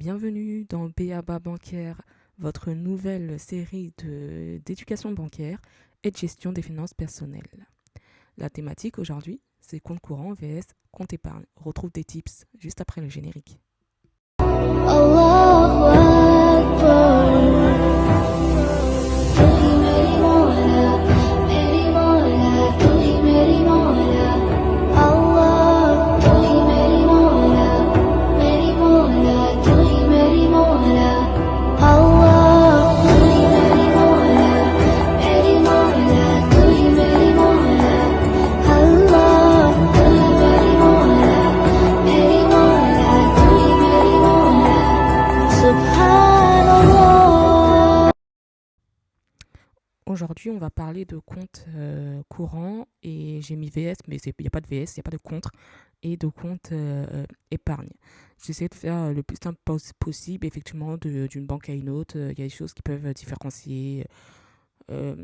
Bienvenue dans BABA Bancaire, votre nouvelle série d'éducation bancaire et de gestion des finances personnelles. La thématique aujourd'hui, c'est compte courant vs compte épargne. On retrouve des tips juste après le générique. Allahu Akbar. Tu hi meri Maula, tu hi meri Maula. Allah, tu hi meri Maula, tu hi meri Maula. Allah, tu hi meri Maula, tu hi meri Maula. Allah, tu hi meri Maula, tu hi meri Maula. Subhanallah. Aujourd'hui, on va parler de compte courant et j'ai mis VS, mais il n'y a pas de VS, il n'y a pas de contre et de compte épargne. J'essaie de faire le plus simple possible, effectivement, d'une banque à une autre. Il y a des choses qui peuvent différencier au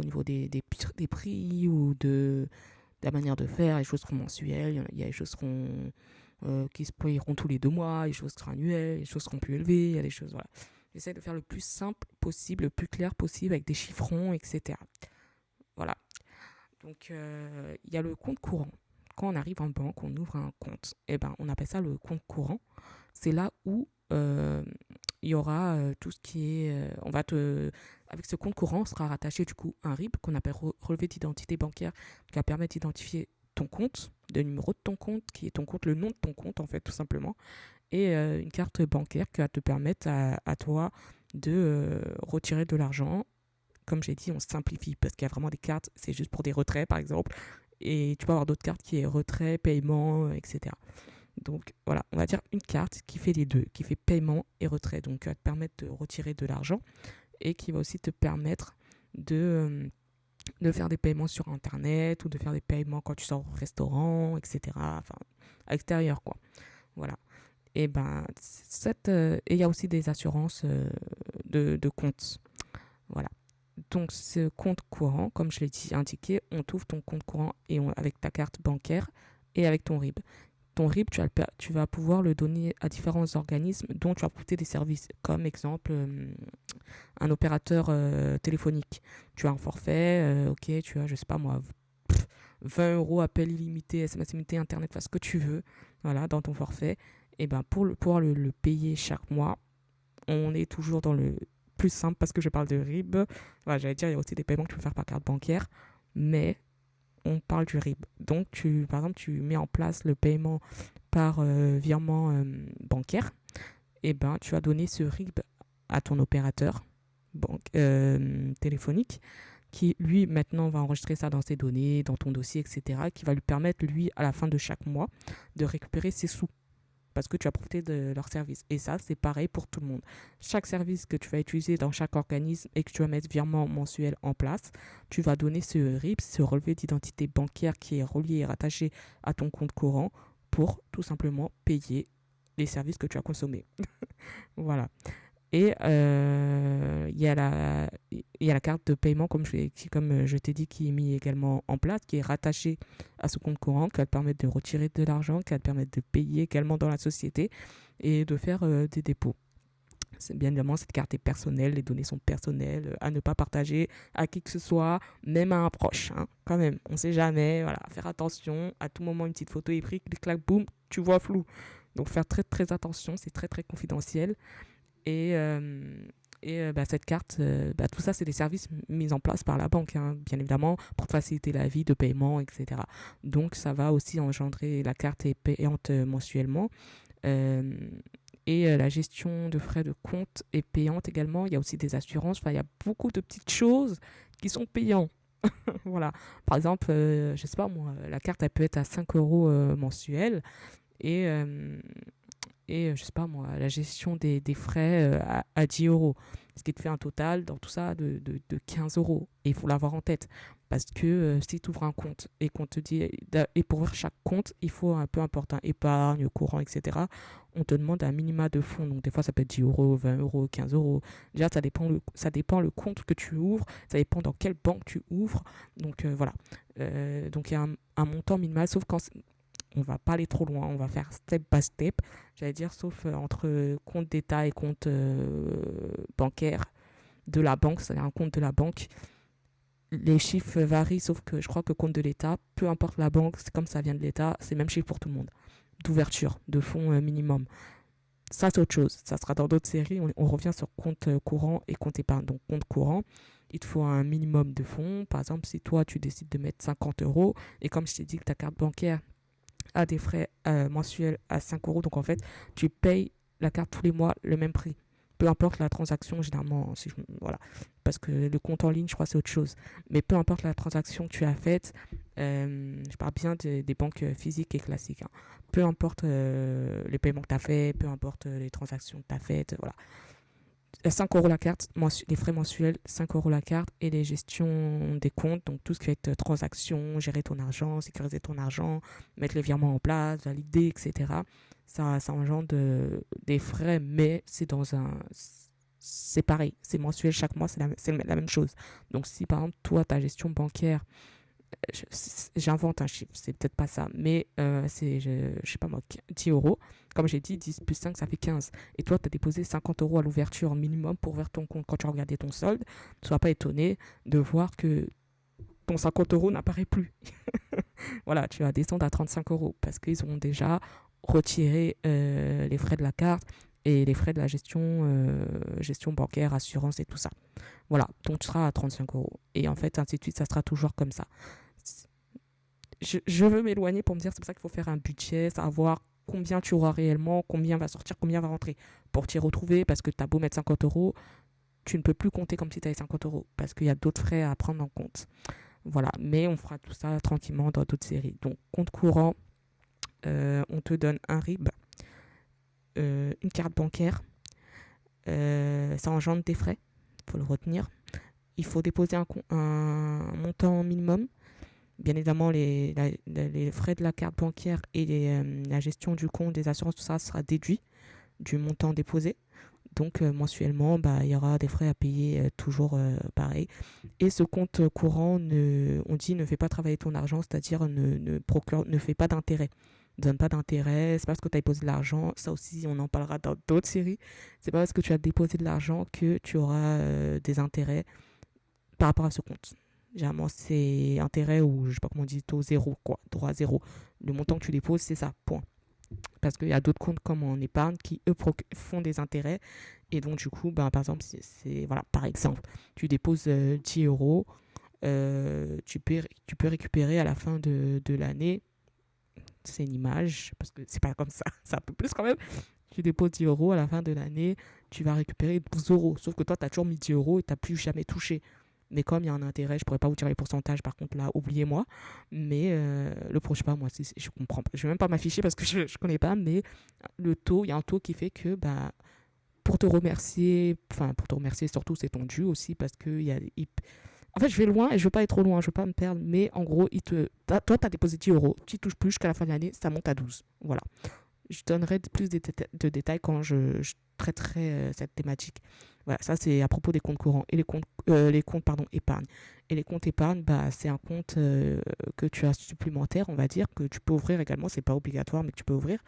niveau des prix ou de la manière de faire. Les choses seront mensuelles, il y a des choses qui se payeront tous les 2 mois, les choses seront annuelles, les choses seront plus élevées, il y a des choses, voilà. J'essaie de faire le plus simple possible, le plus clair possible avec des chiffrons, etc. Voilà. Donc, il y a le compte courant. Quand on arrive en banque, on ouvre un compte. Eh ben, on appelle ça le compte courant. C'est là où il y aura tout ce qui est... avec ce compte courant, sera rattaché du coup un RIB qu'on appelle relevé d'identité bancaire qui va permettre d'identifier ton compte, le numéro de ton compte, qui est ton compte, le nom de ton compte en fait tout simplement, et une carte bancaire qui va te permettre à toi de retirer de l'argent. Comme j'ai dit, on simplifie parce qu'il y a vraiment des cartes, c'est juste pour des retraits par exemple, et tu peux avoir d'autres cartes qui est retrait, paiement, etc. Donc voilà, on va dire une carte qui fait les deux, qui fait paiement et retrait, donc qui va te permettre de retirer de l'argent et qui va aussi te permettre de faire des paiements sur internet ou de faire des paiements quand tu sors au restaurant, etc. Enfin, à l'extérieur quoi. Voilà. Et ben, et il y a aussi des assurances de compte. Voilà. Donc, ce compte courant, comme je l'ai dit, indiqué, on t'ouvre ton compte courant avec ta carte bancaire et avec ton RIB. Ton RIB, tu vas pouvoir le donner à différents organismes dont tu vas profiter des services, comme exemple un opérateur téléphonique. Tu as un forfait, ok, tu as, je sais pas moi, 20 euros, appel illimité, SMS illimité, Internet, enfin ce que tu veux, voilà, dans ton forfait. Et ben pour pouvoir le payer chaque mois, on est toujours dans le plus simple parce que je parle de RIB. Voilà, j'allais dire, il y a aussi des paiements que tu peux faire par carte bancaire, mais on parle du RIB. Donc, par exemple, tu mets en place le paiement par virement bancaire, et ben tu vas donner ce RIB à ton opérateur téléphonique qui, lui, maintenant, va enregistrer ça dans ses données, dans ton dossier, etc., qui va lui permettre, lui, à la fin de chaque mois, de récupérer ses sous parce que tu as profité de leur service. Et ça, c'est pareil pour tout le monde. Chaque service que tu vas utiliser dans chaque organisme et que tu vas mettre virement mensuel en place, tu vas donner ce RIB, ce relevé d'identité bancaire qui est relié et rattaché à ton compte courant pour tout simplement payer les services que tu as consommés. Voilà. Et il y a la carte de paiement, comme je t'ai dit, qui est mise également en place, qui est rattachée à ce compte courant, qui va te permettre de retirer de l'argent, qui va te permettre de payer également dans la société et de faire des dépôts. Bien évidemment, cette carte est personnelle, les données sont personnelles, à ne pas partager à qui que ce soit, même à un proche. Hein, quand même, on ne sait jamais, voilà, faire attention. À tout moment, une petite photo est prise, clic, clac, boum, tu vois flou. Donc faire très très attention, c'est très très confidentiel. Et cette carte, tout ça, c'est des services mis en place par la banque, hein, bien évidemment, pour te faciliter la vie de paiement, etc. Donc, ça va aussi engendrer, la carte est payante mensuellement. La gestion de frais de compte est payante également. Il y a aussi des assurances. Enfin, il y a beaucoup de petites choses qui sont payantes. Voilà. Par exemple, je sais pas moi, la carte, elle peut être à 5 euros mensuels. Et je sais pas moi, la gestion des frais à 10 euros. Ce qui te fait un total dans tout ça de 15 euros. Et il faut l'avoir en tête. Parce que si tu ouvres un compte et qu'on te dit, et pour ouvrir chaque compte, il faut un peu importer épargne, courant, etc. On te demande un minima de fonds. Donc des fois, ça peut être 10 euros, 20 euros, 15 euros. Déjà, ça dépend le compte que tu ouvres. Ça dépend dans quelle banque tu ouvres. Donc voilà. Donc il y a un montant minimal, sauf quand on va pas aller trop loin, on va faire step by step, j'allais dire, sauf entre compte d'État et compte bancaire de la banque, c'est-à-dire un compte de la banque. Les chiffres varient, sauf que je crois que compte de l'État, peu importe la banque, c'est comme ça vient de l'État, c'est le même chiffre pour tout le monde. D'ouverture, de fonds minimum. Ça, c'est autre chose. Ça sera dans d'autres séries. On revient sur compte courant et compte épargne. Donc, compte courant, il te faut un minimum de fonds. Par exemple, si toi, tu décides de mettre 50 euros, et comme je t'ai dit que ta carte bancaire a des frais mensuels à 5 euros, donc en fait, tu payes la carte tous les mois le même prix. Peu importe la transaction, généralement, voilà. Parce que le compte en ligne, je crois, c'est autre chose. Mais peu importe la transaction que tu as faite, je parle bien des banques physiques et classiques, hein. Peu importe les paiements que tu as faits, peu importe les transactions que tu as faites, voilà. 5 euros la carte, les frais mensuels, 5 euros la carte et les gestions des comptes, donc tout ce qui va être transactions, gérer ton argent, sécuriser ton argent, mettre les virements en place, valider, etc. Ça engendre des frais, mais c'est pareil, c'est mensuel chaque mois, c'est la même chose. Donc si par exemple, toi, ta gestion bancaire, j'invente un chiffre, c'est peut-être pas ça, mais c'est, je sais pas moi, 10 euros. Comme j'ai dit, 10 plus 5, ça fait 15. Et toi, tu as déposé 50 euros à l'ouverture minimum pour ouvrir ton compte. Quand tu as regardé ton solde, ne sois pas étonné de voir que ton 50 euros n'apparaît plus. Voilà, tu vas descendre à 35 euros parce qu'ils ont déjà retiré les frais de la carte et les frais de la gestion bancaire, assurance et tout ça. Voilà, donc tu seras à 35 euros. Et en fait, ainsi de suite, ça sera toujours comme ça. Je veux m'éloigner pour me dire, c'est pour ça qu'il faut faire un budget, savoir combien tu auras réellement, combien va sortir, combien va rentrer pour t'y retrouver, parce que tu as beau mettre 50 euros, tu ne peux plus compter comme si tu avais 50 euros, parce qu'il y a d'autres frais à prendre en compte. Voilà, mais on fera tout ça tranquillement dans d'autres séries. Donc, compte courant, on te donne un RIB, une carte bancaire, ça engendre des frais, il faut le retenir. Il faut déposer un montant minimum. Bien évidemment, les frais de la carte bancaire et la gestion du compte, des assurances, tout ça sera déduit du montant déposé. Donc, mensuellement, il y aura des frais à payer toujours pareil. Et ce compte courant, on dit ne fait pas travailler ton argent, c'est-à-dire ne fait pas d'intérêt. Ne donne pas d'intérêt. C'est pas parce que tu as déposé de l'argent. Ça aussi, on en parlera dans d'autres séries. C'est pas parce que tu as déposé de l'argent que tu auras des intérêts par rapport à ce compte. Généralement, c'est intérêt ou je sais pas comment on dit, taux zéro, quoi, droit zéro. Le montant que tu déposes, c'est ça, point. Parce qu'il y a d'autres comptes comme en épargne qui, eux, font des intérêts. Et donc, du coup, par exemple, voilà, par exemple, tu déposes 10 euros, tu peux récupérer à la fin de l'année, c'est une image, parce que c'est pas comme ça, c'est un peu plus quand même. Tu déposes 10 euros, à la fin de l'année, tu vas récupérer 12 euros. Sauf que toi, tu as toujours mis 10 euros et tu n'as plus jamais touché. Mais comme il y a un intérêt, je ne pourrais pas vous dire les pourcentages, par contre là, oubliez-moi. Mais le prochain, pas moi, je comprends pas. Je ne vais même pas m'afficher parce que je ne connais pas, mais le taux, il y a un taux qui fait que pour te remercier surtout, c'est ton dû aussi parce que en fait, je vais loin et je ne veux pas aller trop loin, je ne veux pas me perdre, mais en gros, toi, tu as déposé 10 euros, tu ne touches plus jusqu'à la fin de l'année, ça monte à 12. Voilà. Je donnerai plus de détails quand je traiterai cette thématique. Voilà, ça c'est à propos des comptes courants et les comptes épargne. Et les comptes épargne, c'est un compte que tu as supplémentaire, on va dire, que tu peux ouvrir également, c'est pas obligatoire, mais que tu peux ouvrir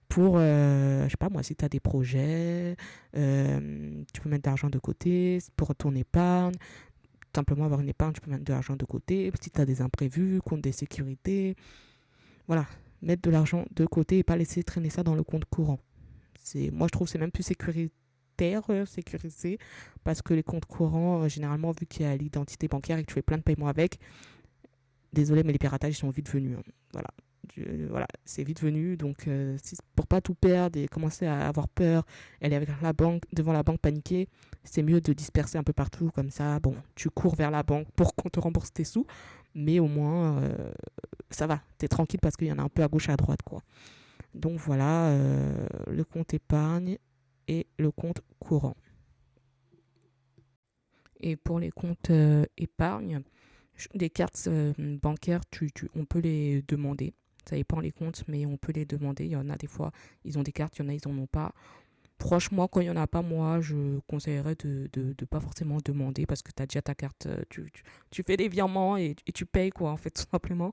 pour, je sais pas moi, si tu as des projets, tu peux mettre de l'argent de côté pour ton épargne. Simplement avoir une épargne, tu peux mettre de l'argent de côté. Si tu as des imprévus, compte des sécurités, voilà, mettre de l'argent de côté et pas laisser traîner ça dans le compte courant. Moi, je trouve que c'est même plus sécurisé, parce que les comptes courants, généralement, vu qu'il y a l'identité bancaire et que tu fais plein de paiements avec, désolé, mais les piratages, ils sont vite venus. Hein. Voilà. Voilà, c'est vite venu. Donc, pour pas tout perdre et commencer à avoir peur, aller avec devant la banque paniquer, c'est mieux de disperser un peu partout. Comme ça, bon, tu cours vers la banque pour qu'on te rembourse tes sous. Mais au moins, ça va. T'es tranquille parce qu'il y en a un peu à gauche et à droite, quoi. Donc, voilà, le compte épargne et le compte courant. Et pour les comptes épargne, des cartes bancaires, on peut les demander. Ça dépend les comptes, mais on peut les demander. Il y en a des fois, ils ont des cartes, il y en a, ils n'en ont pas. Franchement, quand il n'y en a pas, moi, je conseillerais de pas forcément demander parce que tu as déjà ta carte. Tu fais des virements et tu payes, quoi, en fait, tout simplement.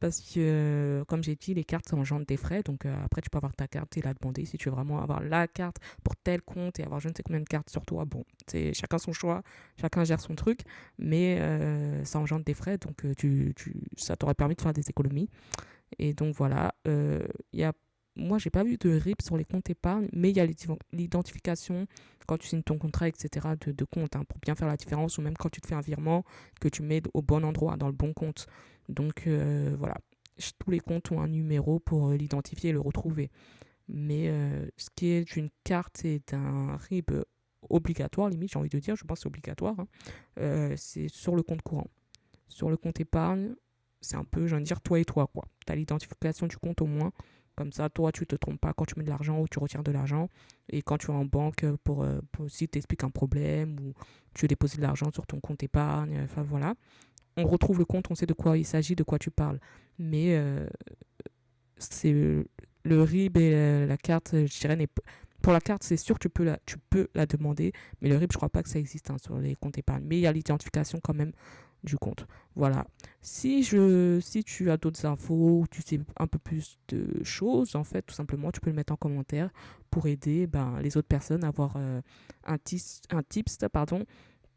parce que, comme j'ai dit, les cartes, ça engendre des frais. Donc, après, tu peux avoir ta carte et la demander si tu veux vraiment avoir la carte pour tel compte et avoir je ne sais combien de cartes sur toi. Bon, c'est chacun son choix, chacun gère son truc, mais ça engendre des frais. Donc, ça t'aurait permis de faire des économies. Et donc, voilà. Moi, j'ai pas vu de RIB sur les comptes épargne, mais il y a l'identification quand tu signes ton contrat, etc., de compte, hein, pour bien faire la différence, ou même quand tu te fais un virement, que tu mets au bon endroit, dans le bon compte. Donc, voilà. Tous les comptes ont un numéro pour l'identifier et le retrouver. Mais ce qui est d'une carte et d'un RIB obligatoire, limite, j'ai envie de dire, je pense que c'est obligatoire, hein, c'est sur le compte courant. Sur le compte épargne, c'est un peu, j'ai envie de dire, toi et toi, quoi. Tu as l'identification du compte au moins. Comme ça, toi, tu te trompes pas quand tu mets de l'argent ou tu retires de l'argent. Et quand tu es en banque, pour si tu expliques un problème ou tu veux déposer de l'argent sur ton compte épargne, enfin voilà. On retrouve le compte, on sait de quoi il s'agit, de quoi tu parles. Mais c'est le RIB et la carte, je dirais, pour la carte, c'est sûr que tu peux la demander, mais le RIB, je crois pas que ça existe, hein, sur les comptes épargne. Mais il y a l'identification quand même du compte. Voilà. Si tu as d'autres infos ou tu sais un peu plus de choses, en fait, tout simplement, tu peux le mettre en commentaire pour aider les autres personnes à avoir un tips, pardon,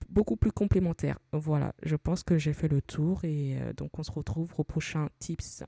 beaucoup plus complémentaire. Voilà, je pense que j'ai fait le tour et donc on se retrouve au prochain tips.